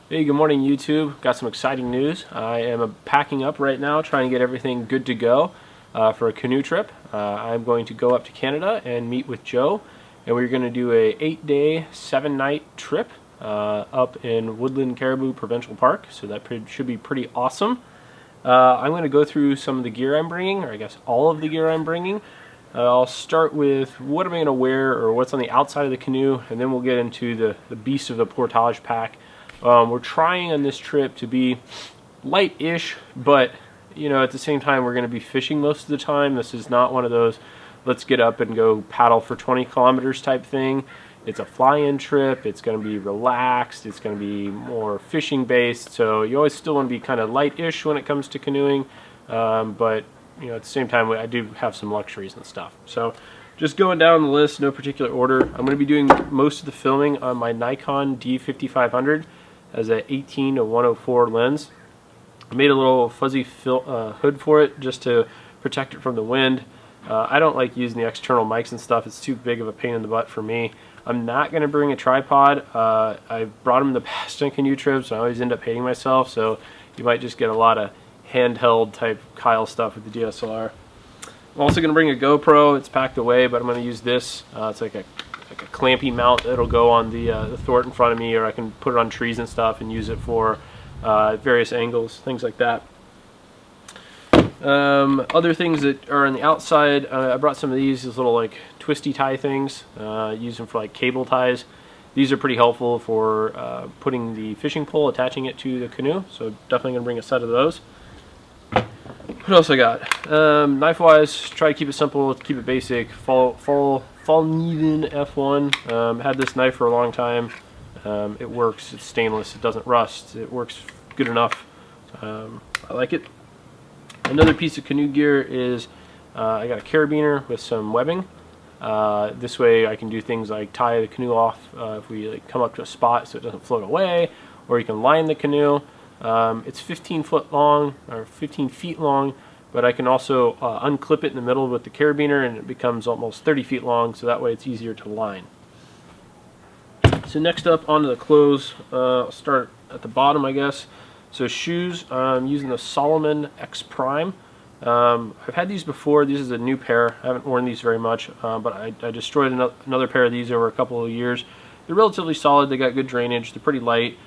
Hey, good morning YouTube. Got some exciting news. I am packing up right now, trying to get everything good to go for a canoe trip. I'm going to go up to Canada and meet with Joe, and we're going to do a 8-day, 7-night trip up in Woodland Caribou Provincial Park, so that should be pretty awesome. I'm going to go through some of the gear I'm bringing, or I guess all of the gear I'm bringing. I'll start with what am I going to wear or what's on the outside of the canoe, and then we'll get into the beast of the portage pack. We're trying on this trip to be light-ish, but at the same time we're going to be fishing most of the time. This is not one of those let's get up and go paddle for 20 kilometers type thing. It's a fly-in trip. It's going to be relaxed. It's going to be more fishing based, so you always still want to be kind of light-ish when it comes to canoeing, but at the same time I do have some luxuries and stuff. So just going down the list, no particular order. I'm going to be doing most of the filming on my Nikon D5500 as a 18-104 lens. I made a little fuzzy hood for it just to protect it from the wind. I don't like using the external mics and stuff. It's too big of a pain in the butt for me. I'm not going to bring a tripod. I brought them in the past on canoe trips, and I always end up hating myself, so you might just get a lot of handheld type Kyle stuff with the DSLR. I'm also going to bring a GoPro. It's packed away, but I'm going to use this. It's like a clampy mount that'll go on the thwart in front of me, or I can put it on trees and stuff and use it for various angles, things like that. Other things that are on the outside, I brought some of these little like twisty tie things. Use them for like cable ties. These are pretty helpful for putting the fishing pole, attaching it to the canoe, so definitely going to bring a set of those. What else I got? Knife wise, try to keep it simple, keep it basic. Fallkniven F1. Had this knife for a long time. It works. It's stainless. It doesn't rust. It works good enough. I like it. Another piece of canoe gear is I got a carabiner with some webbing. This way I can do things like tie the canoe off if we come up to a spot so it doesn't float away, or you can line the canoe. It's 15 feet long, but I can also unclip it in the middle with the carabiner, and it becomes almost 30 feet long, so that way it's easier to line. So next up, onto the clothes. I'll start at the bottom, I guess. So shoes, I'm using the Salomon X Prime. I've had these before. This is a new pair. I haven't worn these very much, but I destroyed another pair of these over a couple of years. They're relatively solid. They got good drainage. They're pretty light.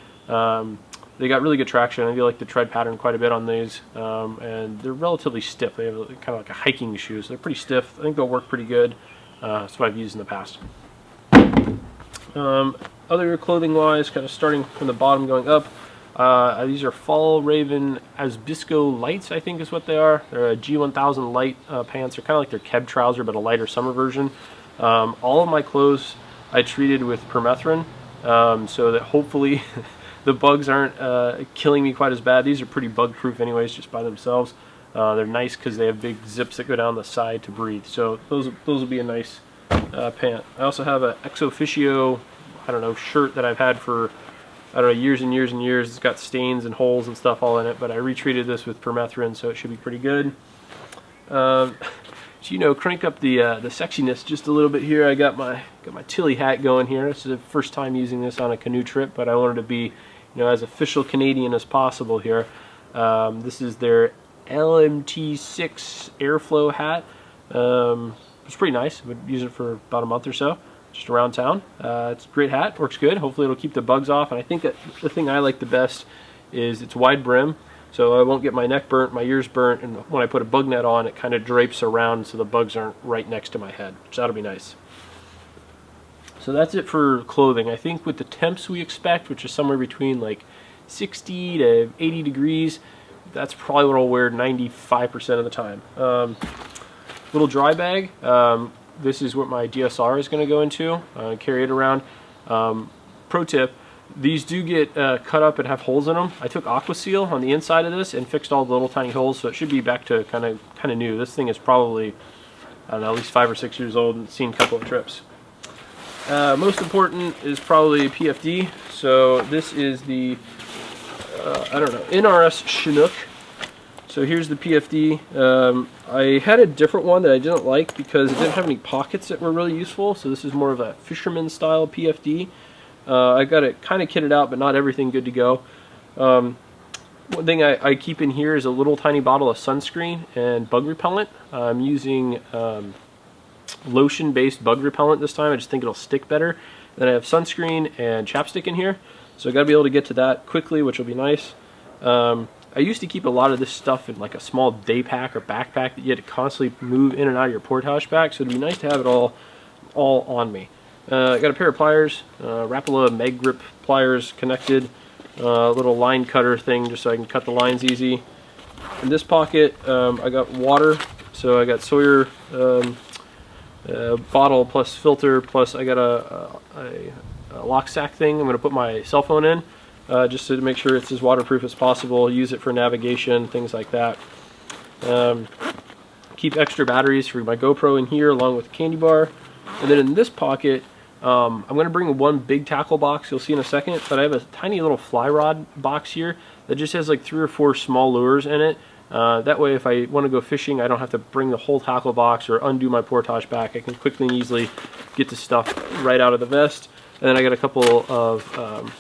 They got really good traction. I feel like the tread pattern quite a bit on these, and they're relatively stiff. They have kind of like a hiking shoe, so they're pretty stiff. I think they'll work pretty good. That's what I've used in the past. Other clothing-wise, kind of starting from the bottom going up, these are Fall Raven Asbisco Lights, I think is what they are. They're a G1000 light pants. They're kind of like their Keb trouser, but a lighter summer version. All of my clothes I treated with permethrin, so that hopefully the bugs aren't killing me quite as bad. These are pretty bug proof anyways, just by themselves. They're nice because they have big zips that go down the side to breathe, so those will be a nice pant. I also have an ex officio, I don't know, shirt that I've had for years and years and years. It's got stains and holes and stuff all in it, but I retreated this with permethrin, so it should be pretty good. So crank up the sexiness just a little bit here. I got my Tilly hat going here. This is the first time using this on a canoe trip, but I wanted to be as official Canadian as possible here. This is their LMT6 airflow hat. It's pretty nice. I would use it for about a month or so, just around town. It's a great hat, works good. Hopefully it'll keep the bugs off, and I think that the thing I like the best is it's wide brim, so I won't get my neck burnt, my ears burnt, and when I put a bug net on, it kind of drapes around so the bugs aren't right next to my head, so that'll be nice. So that's it for clothing. I think with the temps we expect, which is somewhere between like 60 to 80 degrees, that's probably what I'll wear 95% of the time. Little dry bag. This is what my DSLR is going to go into. Carry it around. Pro tip, these do get cut up and have holes in them. I took Aqua Seal on the inside of this and fixed all the little tiny holes, so it should be back to kind of new. This thing is probably, I don't know, at least 5 or 6 years old and seen a couple of trips. Most important is probably PFD. So this is the, I don't know, NRS Chinook. So here's the PFD. I had a different one that I didn't like because it didn't have any pockets that were really useful. So this is more of a fisherman style PFD. I got it kind of kitted out, but not everything good to go. One thing I keep in here is a little tiny bottle of sunscreen and bug repellent. I'm using lotion-based bug repellent this time. I just think it'll stick better. Then I have sunscreen and chapstick in here, so I got to be able to get to that quickly, which will be nice. I used to keep a lot of this stuff in like a small day pack or backpack that you had to constantly move in and out of your portage pack, so it'd be nice to have it all on me. I got a pair of pliers, Rapala Meg Grip pliers connected, little line cutter thing just so I can cut the lines easy. In this pocket, I got water, so I got Sawyer bottle plus filter, plus I got a lock sack thing I'm going to put my cell phone in, just to make sure it's as waterproof as possible. Use it for navigation, things like that. Keep extra batteries for my GoPro in here along with a candy bar. And then in this pocket, I'm going to bring one big tackle box, you'll see in a second, but I have a tiny little fly rod box here that just has like 3 or 4 small lures in it. That way if I want to go fishing, I don't have to bring the whole tackle box or undo my portage back. I can quickly and easily get the stuff right out of the vest. And then I got a couple of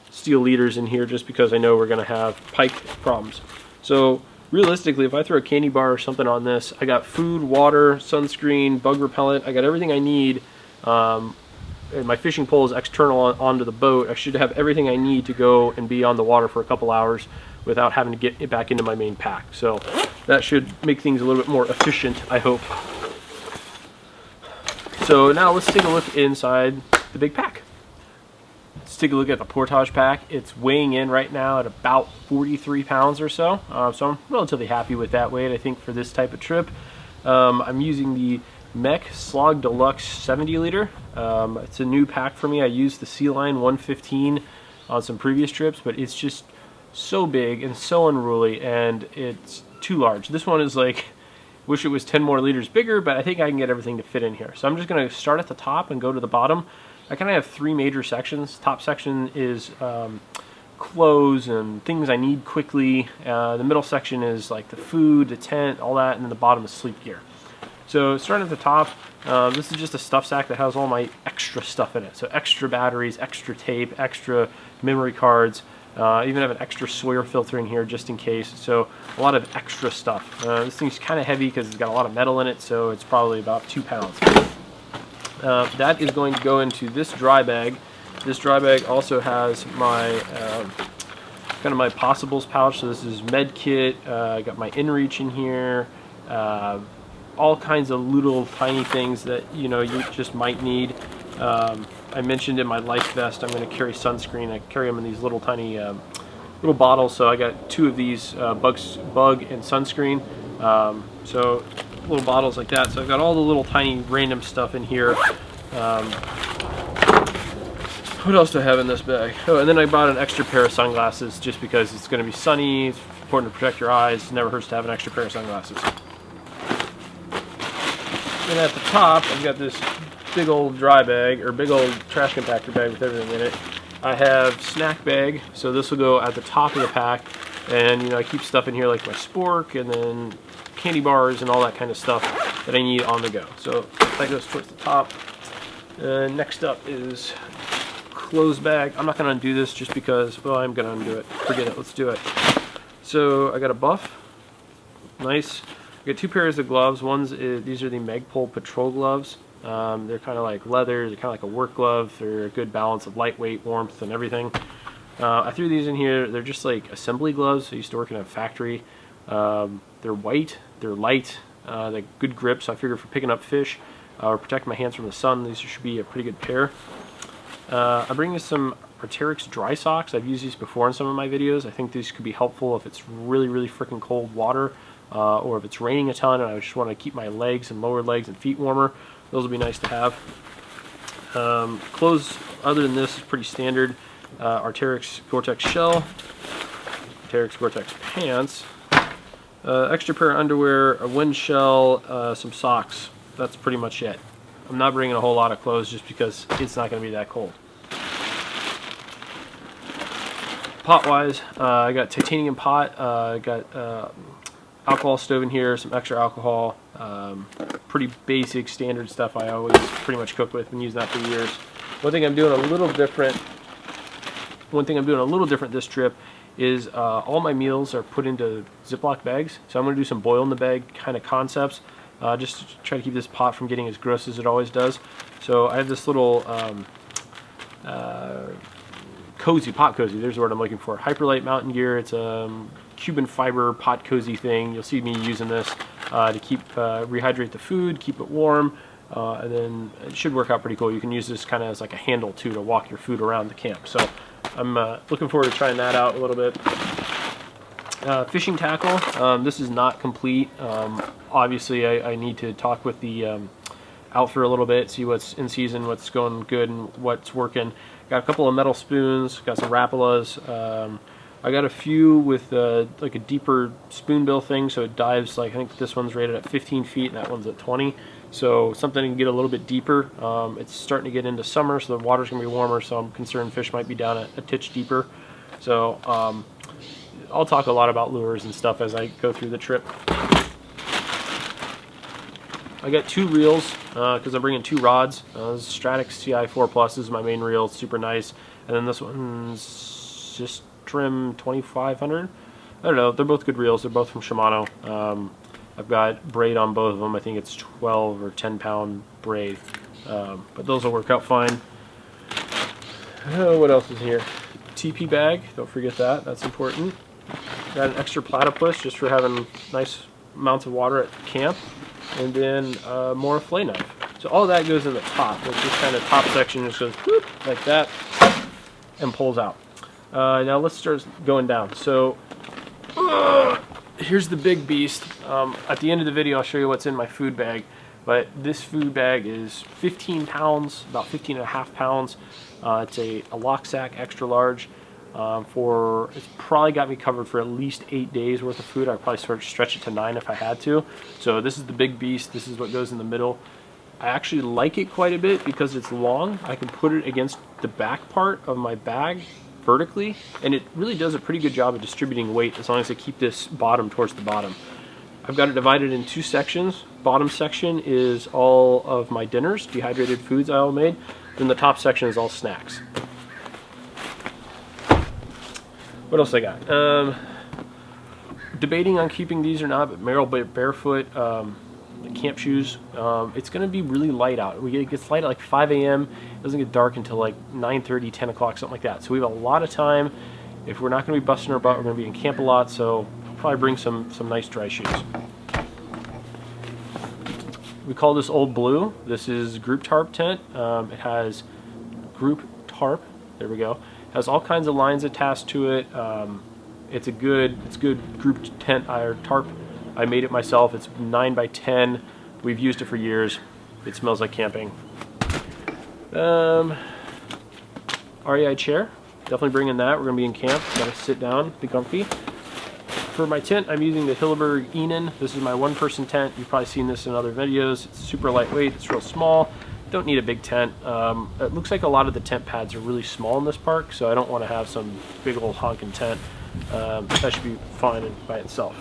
steel leaders in here just because I know we're going to have pike problems. So realistically, if I throw a candy bar or something on this, I got food, water, sunscreen, bug repellent. I got everything I need. And my fishing pole is external onto the boat. I should have everything I need to go and be on the water for a couple hours without having to get it back into my main pack. So that should make things a little bit more efficient, I hope. So now let's take a look inside the big pack. Let's take a look at the portage pack. It's weighing in right now at about 43 pounds or so. So I'm relatively happy with that weight, I think, for this type of trip. I'm using the Mech Slog Deluxe 70 liter. It's a new pack for me. I used the Sea Line 115 on some previous trips, but it's just so big and so unruly, and it's too large. This one is like, wish it was 10 more liters bigger, but I think I can get everything to fit in here. So I'm just going to start at the top and go to the bottom. I kind of have 3 major sections. Top section is clothes and things I need quickly. The middle section is like the food, the tent, all that, and then the bottom is sleep gear. So starting at the top, this is just a stuff sack that has all my extra stuff in it. So extra batteries, extra tape, extra memory cards. Even have an extra Sawyer filter in here just in case. So a lot of extra stuff. This thing's kind of heavy because it's got a lot of metal in it, so it's probably about 2 pounds. That is going to go into this dry bag. This dry bag also has my kind of my possibles pouch. So this is med kit. I got my inReach in here. All kinds of little tiny things that you just might need. I mentioned in my life vest I'm going to carry sunscreen. I carry them in these little tiny little bottles, so I got 2 of these bug and sunscreen. So little bottles like that. So I've got all the little tiny random stuff in here. What else do I have in this bag? Oh, and then I bought an extra pair of sunglasses just because it's going to be sunny. It's important to protect your eyes. It never hurts to have an extra pair of sunglasses. And at the top, I've got this big old dry bag, or big old trash compactor bag with everything in it. I have snack bag, so this will go at the top of the pack. And I keep stuff in here like my spork and then candy bars and all that kind of stuff that I need on the go. So that goes towards the top. Next up is clothes bag. I'm not going to undo this just because, well, I'm going to undo it. Forget it. Let's do it. So I got a buff. Nice. I got 2 pairs of gloves. These are the Magpul Patrol gloves. They're kind of like leather. They're kind of like a work glove. They're a good balance of lightweight, warmth, and everything. I threw these in here. They're just like assembly gloves. I used to work in a factory. They're white. They're light. They're good grip, so I figured for picking up fish or protecting my hands from the sun, these should be a pretty good pair. I bring you some Arc'teryx dry socks. I've used these before in some of my videos. I think these could be helpful if it's really, really freaking cold water. Or if it's raining a ton and I just want to keep my legs and lower legs and feet warmer, those will be nice to have. Clothes other than this is pretty standard. Arc'teryx Gore-Tex shell, Arc'teryx Gore-Tex pants, extra pair of underwear, a wind shell, some socks. That's pretty much it. I'm not bringing a whole lot of clothes just because it's not going to be that cold. Pot-wise, I got titanium pot, I got alcohol stove in here, some extra alcohol, pretty basic standard stuff I always pretty much cook with, been using that for years. One thing I'm doing a little different this trip is all my meals are put into Ziploc bags. So I'm going to do some boil in the bag kind of concepts, just to try to keep this pot from getting as gross as it always does. So I have this little pot cozy, there's the word I'm looking for. Hyperlight Mountain Gear. It's a Cuban fiber pot cozy thing. You'll see me using this to keep rehydrate the food, keep it warm, and then it should work out pretty cool. You can use this kind of as like a handle too to walk your food around the camp. So I'm looking forward to trying that out a little bit. Fishing tackle. This is not complete. Obviously, I need to talk with the outfitter a little bit, see what's in season, what's going good, and what's working. Got a couple of metal spoons, got some Rapalas. I got a few with like a deeper spoonbill thing, so it dives, like I think this one's rated at 15 feet and that one's at 20. So something to get a little bit deeper. It's starting to get into summer, so the water's gonna be warmer, so I'm concerned fish might be down a titch deeper. So I'll talk a lot about lures and stuff as I go through the trip. I got 2 reels because I'm bringing 2 rods. This Stratex CI4 Plus is my main reel. It's super nice. And then this one's just trim 2500. I don't know. They're both good reels. They're both from Shimano. I've got braid on both of them. I think it's 12 or 10 pound braid. But those will work out fine. What else is here? TP bag. Don't forget that. That's important. Got an extra platypus just for having nice amounts of water at camp. And then more fillet knife. So all of that goes in the top. It's just kind of top section just goes whoop, like that and pulls out. Now let's start going down. So here's the big beast. At the end of the video I'll show you what's in my food bag. But this food bag is 15 pounds, about 15 and a half pounds. It's a lock sack extra large. It's probably got me covered for at least 8 days worth of food. I'd probably sort of stretch it to 9 if I had to. So this is the big beast. This is what goes in the middle. I actually like it quite a bit because it's long. I can put it against the back part of my bag vertically, and it really does a pretty good job of distributing weight as long as I keep this bottom towards the bottom. I've got it divided in 2 sections. Bottom section is all of my dinners, dehydrated foods I all made. Then the top section is all snacks. What else I got? Debating on keeping these or not, but Merrell Barefoot camp shoes. It's going to be really light out. It gets light at like 5 a.m. It doesn't get dark until like 9:30, 10 o'clock, something like that. So we have a lot of time. If we're not going to be busting our butt, we're going to be in camp a lot. So I'll probably bring some nice dry shoes. We call this Old Blue. This is group tarp tent. It has group tarp. There we go. Has all kinds of lines attached to it. It's good group tent or tarp. I made it myself. It's 9 by 10. We've used it for years. It smells like camping. REI chair. Definitely bringing that. We're gonna be in camp. Gotta sit down, be comfy. For my tent, I'm using the Hilleberg Enon. This is my 1-person tent. You've probably seen this in other videos. It's super lightweight. It's real small. Don't need a big tent. It looks like a lot of the tent pads are really small in this park, so I don't want to have some big old honking tent. That should be fine by itself.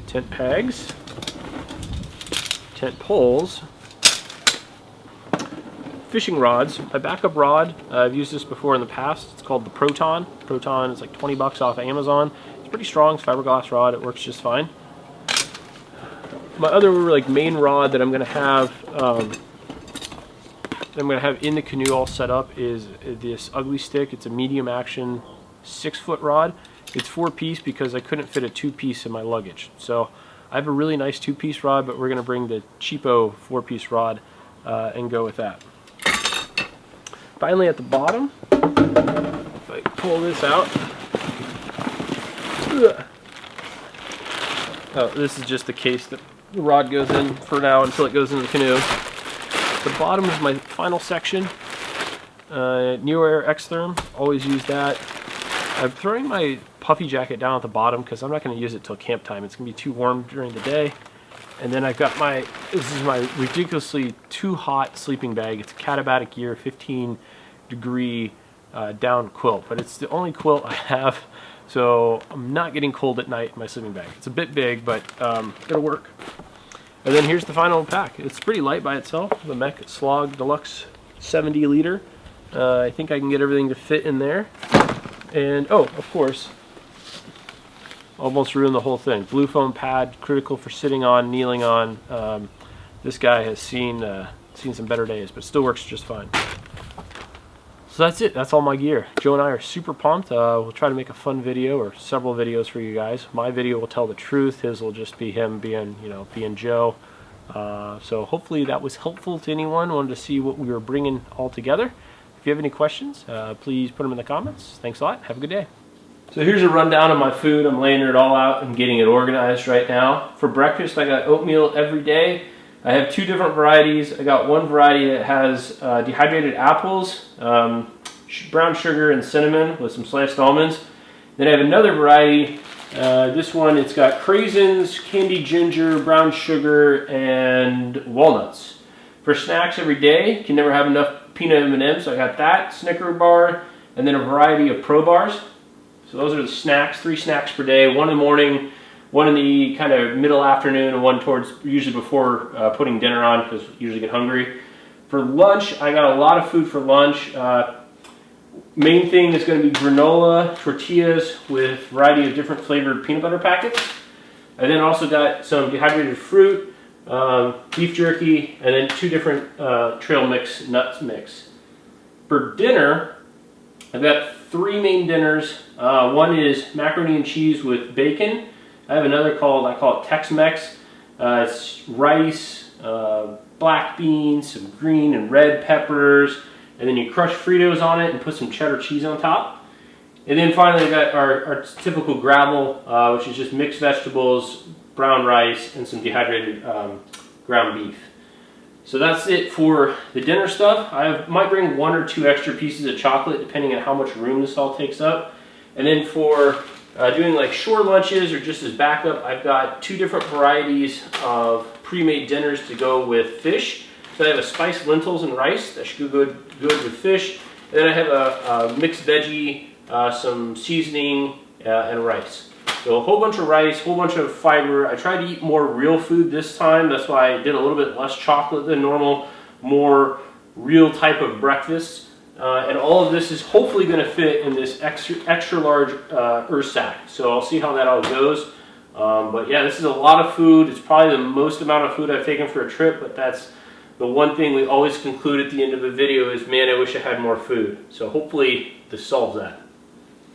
Tent pegs, tent poles, fishing rods. My backup rod, I've used this before in the past. It's called the Proton. Proton is like 20 bucks off Amazon. It's pretty strong. It's a fiberglass rod. It works just fine. My other like main rod that I'm gonna have in the canoe all set up is this Ugly Stick. It's a medium action 6-foot rod. It's 4-piece because I couldn't fit a 2-piece in my luggage. So I have a really nice 2-piece rod, but we're gonna bring the cheapo 4-piece rod and go with that. Finally, at the bottom, if I pull this out. Oh, this is just the case that the rod goes in for now until it goes into the canoe. The bottom is my final section. NeoAir X-Therm, always use that. I'm throwing my puffy jacket down at the bottom because I'm not going to use it till camp time. It's going to be too warm during the day. And then I've got this is my ridiculously too hot sleeping bag. It's a Catabatic Gear 15 degree down quilt, but it's the only quilt I have. So I'm not getting cold at night in my sleeping bag. It's a bit big, but it'll work. And then here's the final pack. It's pretty light by itself. The Mech Slog Deluxe 70 liter. I think I can get everything to fit in there. And oh, of course, almost ruined the whole thing. Blue foam pad, critical for sitting on, kneeling on. This guy has seen some better days, but still works just fine. So that's it. That's all my gear. Joe and I are super pumped. We'll try to make a fun video or several videos for you guys. My video will tell the truth. His will just be him being, being Joe. So hopefully that was helpful to anyone. Wanted to see what we were bringing all together. If you have any questions, please put them in the comments. Thanks a lot. Have a good day. So here's a rundown of my food. I'm laying it all out and getting it organized right now. For breakfast, I got oatmeal every day. I have 2 different varieties. I got one variety that has dehydrated apples, brown sugar, and cinnamon with some sliced almonds. Then I have another variety. This one, it's got craisins, candied ginger, brown sugar, and walnuts. For snacks every day, can never have enough peanut M&Ms, so I got that, Snicker bar, and then a variety of Pro Bars. So those are the snacks, 3 snacks per day, 1 in the morning, 1 in the kind of middle afternoon, and 1 towards usually before putting dinner on, because I usually get hungry. For lunch, I got a lot of food for lunch. Main thing is going to be granola tortillas with a variety of different flavored peanut butter packets. I then also got some dehydrated fruit, beef jerky, and then 2 different trail mix, nuts mix. For dinner, I've got 3 main dinners. One is macaroni and cheese with bacon. I have another I call it Tex-Mex. It's rice, black beans, some green and red peppers, and then you crush Fritos on it and put some cheddar cheese on top. And then finally I got our typical gravel, which is just mixed vegetables, brown rice, and some dehydrated ground beef. So that's it for the dinner stuff. I might bring 1 or 2 extra pieces of chocolate depending on how much room this all takes up. And then for doing like shore lunches or just as backup, I've got 2 different varieties of pre-made dinners to go with fish. So I have a spiced lentils and rice that should go good with fish. And then I have a mixed veggie, some seasoning, and rice. So a whole bunch of rice, whole bunch of fiber. I tried to eat more real food this time. That's why I did a little bit less chocolate than normal, more real type of breakfast. And all of this is hopefully going to fit in this extra large earth sack. So I'll see how that all goes. But yeah, this is a lot of food. It's probably the most amount of food I've taken for a trip, but that's the one thing we always conclude at the end of a video is, man, I wish I had more food. So hopefully this solves that.